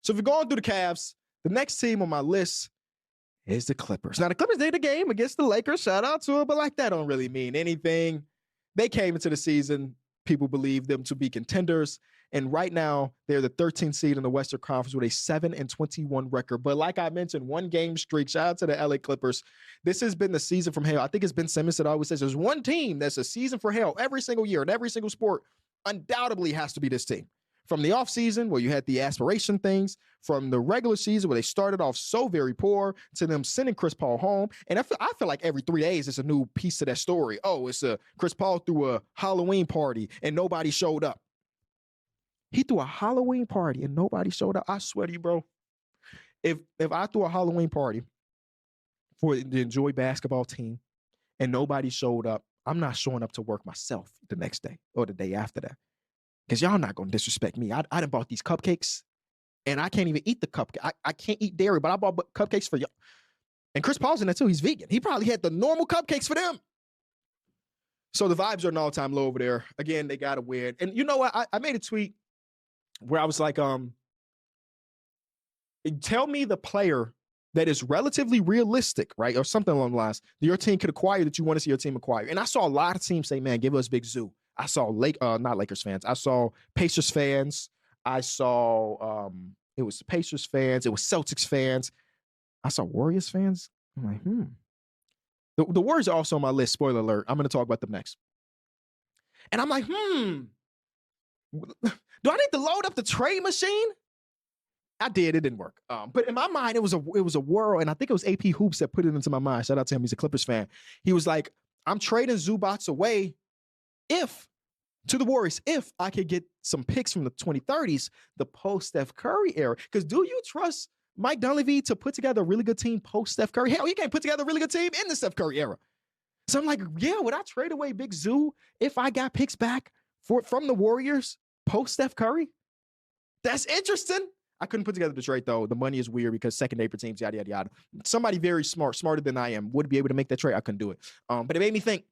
So if you're going through the Cavs, the next team on my list is the Clippers. Now, the Clippers did the game against the Lakers. Shout out to them, but like that don't really mean anything. They came into the season, people believe them to be contenders. And right now, they're the 13th seed in the Western Conference with a 7-21 record. But like I mentioned, one game streak. Shout out to the LA Clippers. This has been the season from hell. I think it's Ben Simmons that always says there's one team that's a season for hell every single year in every single sport. Undoubtedly has to be this team. From the offseason, where you had the aspiration things, from the regular season, where they started off so very poor, to them sending Chris Paul home. And I feel like every 3 days, it's a new piece to that story. Oh, it's Chris Paul threw a Halloween party and nobody showed up. He threw a Halloween party and nobody showed up. I swear to you, bro. If I threw a Halloween party for the Enjoy Basketball team and nobody showed up, I'm not showing up to work myself the next day or the day after that. Because y'all not going to disrespect me. I done bought these cupcakes, and I can't even eat the cupcake. I can't eat dairy, but I bought cupcakes for y'all. And Chris Paul's in there, too. He's vegan. He probably had the normal cupcakes for them. So the vibes are an all-time low over there. Again, they got to win. And you know what? I made a tweet where I was like, tell me the player that is relatively realistic, right, or something along the lines, that your team could acquire that you want to see your team acquire. And I saw a lot of teams say, man, give us Big Zoo. I saw not Lakers fans. I saw Pacers fans. I saw it was Pacers fans. It was Celtics fans. I saw Warriors fans. I'm like, The Warriors are also on my list. Spoiler alert. I'm going to talk about them next. And I'm like, do I need to load up the trade machine? I did. It didn't work. But in my mind, it was a whirl. And I think it was AP Hoops that put it into my mind. Shout out to him. He's a Clippers fan. He was like, I'm trading Zubats away to the Warriors, if I could get some picks from the 2030s, the post-Steph Curry era. Because do you trust Mike Dunleavy to put together a really good team post-Steph Curry? Hell, he can't put together a really good team in the Steph Curry era. So I'm like, yeah, would I trade away Big Zoo if I got picks back from the Warriors post-Steph Curry? That's interesting. I couldn't put together the trade, though. The money is weird because second day for teams, yada, yada, yada. Somebody very smarter than I am, would be able to make that trade. I couldn't do it. But it made me think.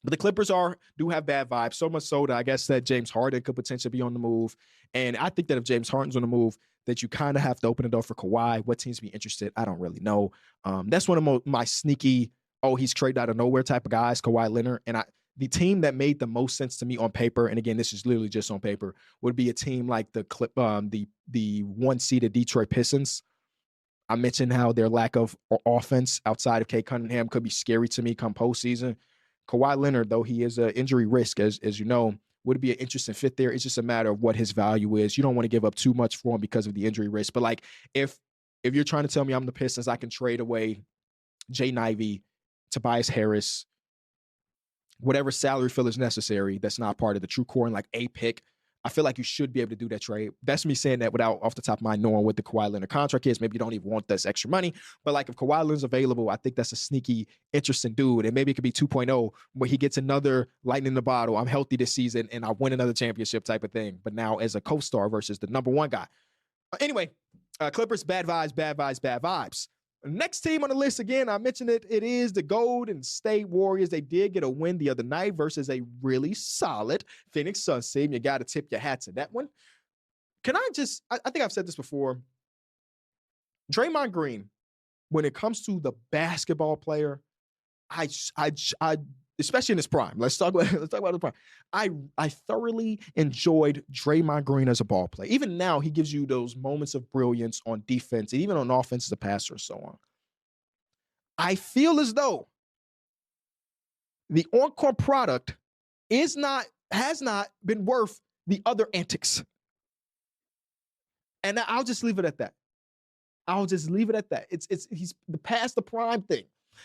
But the Clippers do have bad vibes, so much so that I guess that James Harden could potentially be on the move. And I think that if James Harden's on the move, that you kind of have to open the door for Kawhi. What teams be interested? I don't really know. That's one of my sneaky, he's traded out of nowhere type of guys, Kawhi Leonard. And the team that made the most sense to me on paper, and again, this is literally just on paper, would be a team like the one-seeded Detroit Pistons. I mentioned how their lack of offense outside of Kate Cunningham could be scary to me come postseason. Kawhi Leonard, though he is an injury risk, as you know, would be an interesting fit there. It's just a matter of what his value is. You don't want to give up too much for him because of the injury risk. But like, if you're trying to tell me I'm the Pistons, I can trade away Jay Nivey, Tobias Harris, whatever salary fill is necessary that's not part of the true core, and like a pick, I feel like you should be able to do that trade. That's me saying that without off the top of my mind knowing what the Kawhi Leonard contract is. Maybe you don't even want this extra money. But like if Kawhi Leonard's available, I think that's a sneaky, interesting dude. And maybe it could be 2.0 where he gets another lightning in the bottle. I'm healthy this season and I win another championship type of thing. But now as a co-star versus the number one guy. Anyway, Clippers, bad vibes, bad vibes, bad vibes. Next team on the list, again, I mentioned it. It is the Golden State Warriors. They did get a win the other night versus a really solid Phoenix Suns team. You got to tip your hat to that one. Can I think I've said this before. Draymond Green, when it comes to the basketball player, I especially in his prime. Let's talk about the prime. I thoroughly enjoyed Draymond Green as a ball player. Even now, he gives you those moments of brilliance on defense and even on offense as a passer and so on. I feel as though the on-court product has not been worth the other antics. And I'll just leave it at that. He's past the prime thing.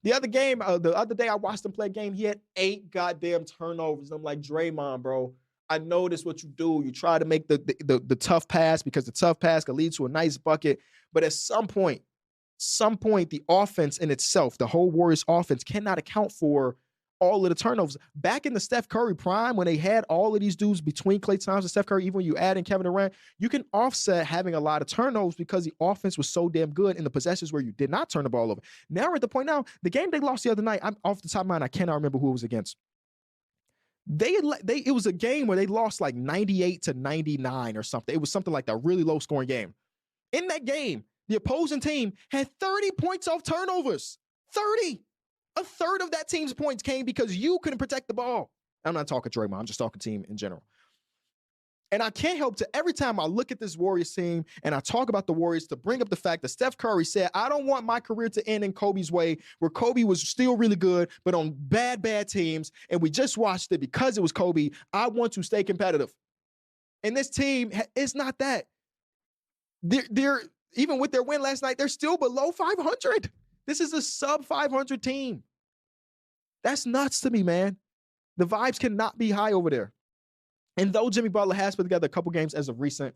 The other day I watched him play a game. He had 8 goddamn turnovers. I'm like, Draymond, bro, I know this what you do. You try to make the tough pass because the tough pass can lead to a nice bucket. But at some point, the offense in itself, the whole Warriors offense, cannot account for all of the turnovers. Back in the Steph Curry prime, when they had all of these dudes between Klay Thompson and Steph Curry, even when you add in Kevin Durant, you can offset having a lot of turnovers because the offense was so damn good in the possessions where you did not turn the ball over. Now we're at the point now, the game they lost the other night, I'm off the top of my mind, I cannot remember who it was against. It was a game where they lost like 98-99 or something. It was something like that, really low scoring game. In that game, the opposing team had 30 points off turnovers. 30. A third of that team's points came because you couldn't protect the ball. I'm not talking Draymond. I'm just talking team in general. And I can't help to, every time I look at this Warriors team and I talk about the Warriors, to bring up the fact that Steph Curry said, I don't want my career to end in Kobe's way, where Kobe was still really good, but on bad teams. And we just watched it because it was Kobe. I want to stay competitive. And this team is not that. They're even with their win last night, they're still below 500. This is a sub 500 team. That's nuts to me, man. The vibes cannot be high over there. And though Jimmy Butler has put together a couple games as of recent,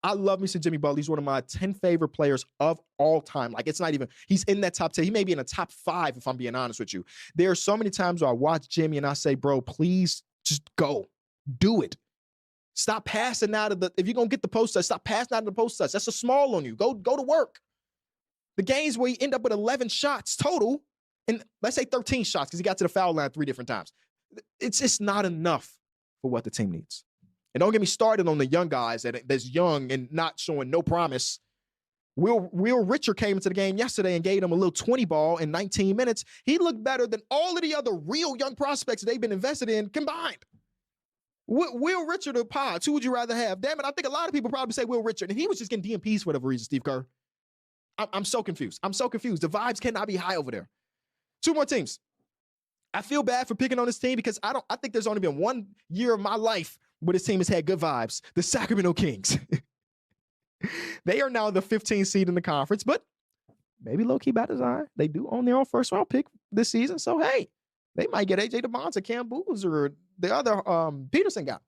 I love me some Jimmy Butler. He's one of my 10 favorite players of all time. Like, it's not even, he's in that top 10. He may be in the top 5, if I'm being honest with you. There are so many times where I watch Jimmy and I say, bro, please just go. Do it. Stop passing out of the, if you're going to get the post touch, stop passing out of the post touch. That's a small on you. Go to work. The games where you end up with 11 shots total, and let's say 13 shots because he got to the foul line 3 different times. It's just not enough for what the team needs. And don't get me started on the young guys that's young and not showing no promise. Will Richard came into the game yesterday and gave them a little 20 ball in 19 minutes. He looked better than all of the other real young prospects they've been invested in combined. Will Richard or Pods, who would you rather have? Damn it, I think a lot of people probably say Will Richard, and he was just getting DMPs for whatever reason, Steve Kerr. I'm so confused. The vibes cannot be high over there. 2 more teams. I feel bad for picking on this team because I think there's only been 1 year of my life where this team has had good vibes. The Sacramento Kings. They are now the 15th seed in the conference, but maybe low-key by design. They do own their own first-round pick this season, so hey, they might get A.J. DeMonta, Cam Booz, or the other Peterson guy.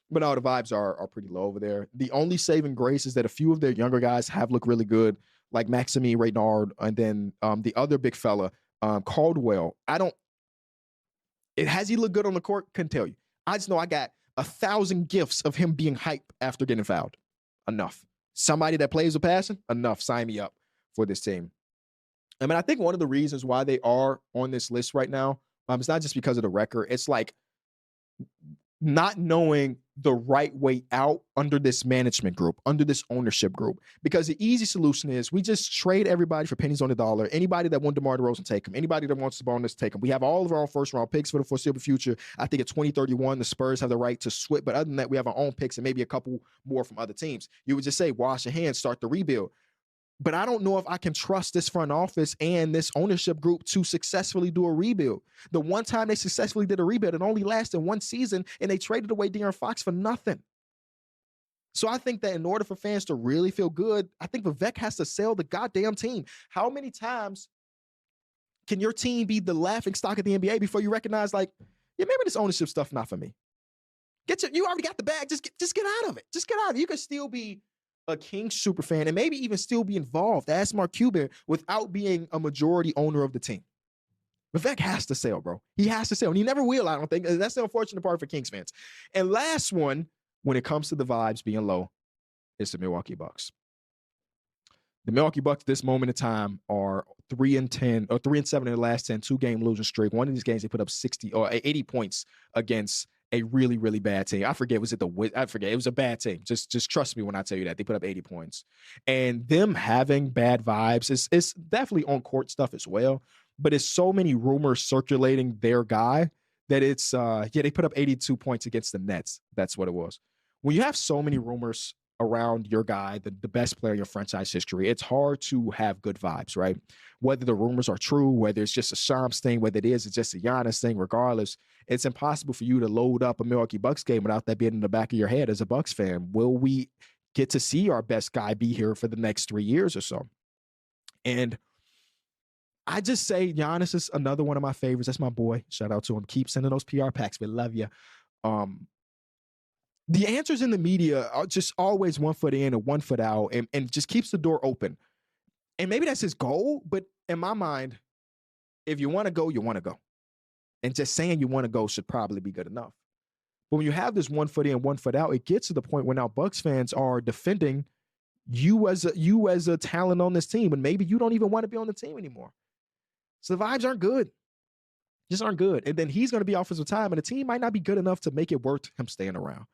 But no, the vibes are pretty low over there. The only saving grace is that a few of their younger guys have looked really good, like Maxime Reynard, and then the other big fella, Caldwell. Has he looked good on the court? Couldn't tell you. I just know I got 1,000 gifts of him being hype after getting fouled. Enough. Somebody that plays with passion? Enough. Sign me up for this team. I mean, I think one of the reasons why they are on this list right now, it's not just because of the record. It's like not knowing the right way out under this management group, under this ownership group. Because the easy solution is we just trade everybody for pennies on the dollar. Anybody that wants DeMar DeRozan, take him. Anybody that wants Sabonis, take him. We have all of our own first-round picks for the foreseeable future. I think at 2031, the Spurs have the right to switch. But other than that, we have our own picks and maybe a couple more from other teams. You would just say, wash your hands, start the rebuild. But I don't know if I can trust this front office and this ownership group to successfully do a rebuild. The one time they successfully did a rebuild, it only lasted 1 season, and they traded away De'Aaron Fox for nothing. So I think that in order for fans to really feel good, I think Vivek has to sell the goddamn team. How many times can your team be the laughing stock of the NBA before you recognize, like, yeah, maybe this ownership stuff not for me? You already got the bag. Just get out of it. Just get out of it. You can still be a Kings super fan and maybe even still be involved as Mark Cuban without being a majority owner of the team. Vivek has to sell, bro. He has to sell. And he never will, I don't think. That's the unfortunate part for Kings fans. And last one, when it comes to the vibes being low, is the Milwaukee Bucks. The Milwaukee Bucks at this moment in time are 3-10 or 3-7 in the last 10, 2-game losing streak. One of these games they put up 60 or 80 points against a really, really bad team. I forget. It was a bad team. Just trust me when I tell you that. They put up 80 points. And them having bad vibes, it's definitely on court stuff as well. But it's so many rumors circulating their guy that it's, they put up 82 points against the Nets. That's what it was. When you have so many rumors around your guy, the best player in your franchise history, it's hard to have good vibes, right? Whether the rumors are true, whether it's just a Shams thing, whether it's just a Giannis thing, regardless, it's impossible for you to load up a Milwaukee Bucks game without that being in the back of your head as a Bucks fan. Will we get to see our best guy be here for the next 3 years or so? And I just say Giannis is another one of my favorites. That's my boy. Shout out to him. Keep sending those PR packs. We love you. The answers in the media are just always 1 foot in and 1 foot out and just keeps the door open. And maybe that's his goal, but in my mind, if you want to go, you want to go. And just saying you want to go should probably be good enough. But when you have this 1 foot in, 1 foot out, it gets to the point where now Bucks fans are defending you as a talent on this team, and maybe you don't even want to be on the team anymore. So the vibes aren't good. Just aren't good. And then he's going to be offensive time, and the team might not be good enough to make it worth him staying around.